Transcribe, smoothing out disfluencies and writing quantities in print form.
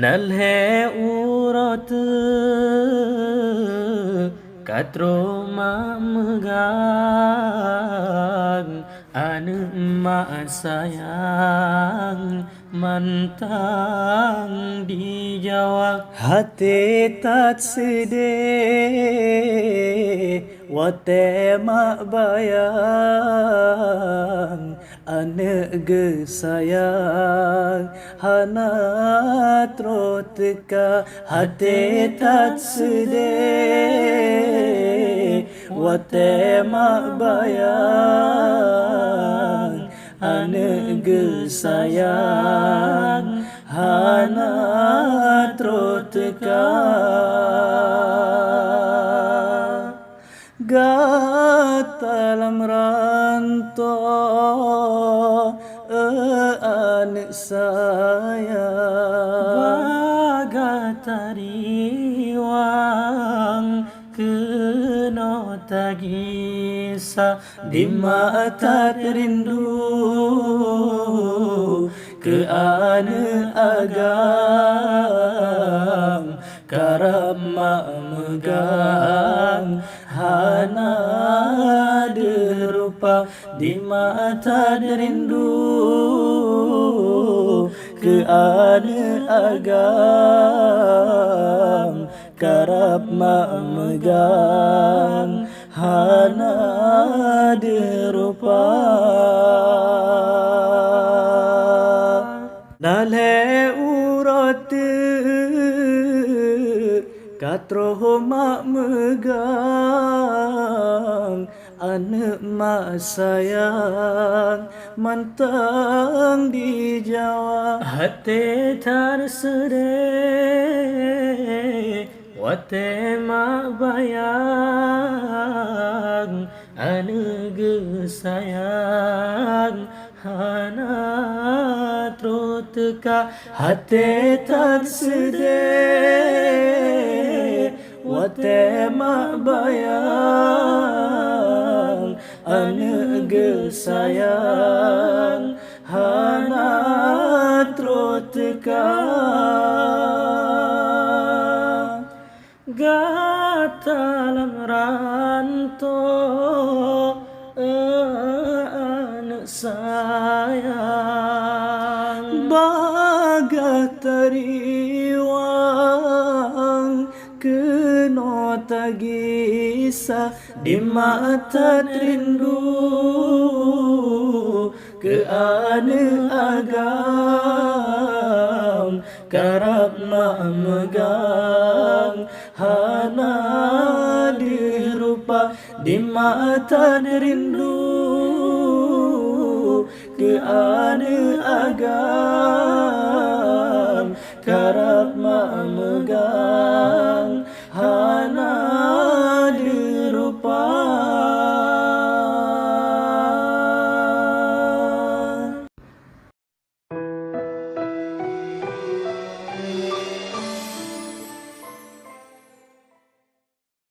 नल्हे urat katro mamegang anu mak sayang mantang di Jawa hati tak sedih wate mak bayang anak gesayang hana trotka hati tak sedih wate mak bayang anak gesayang hana trotka gatalam rantau anak sayang bagatariwang kena tagisa di mata rindu ke ane agang karama megang hana derupa di mata rindu ke ane agang karama megang hana derupa nale urat katro mak megang anak mak sayang mantang di Jawa hati tersedih wate mak bayang anu gesayang hana trotka hati tak sedih wate mak bayang anak gesayang hana trotka gatalam rantau anak sayang bagatariwang kena tagisa di mata rindu ke ane agam karap megang hana dirupa di mata rindu ke ane agam karap megang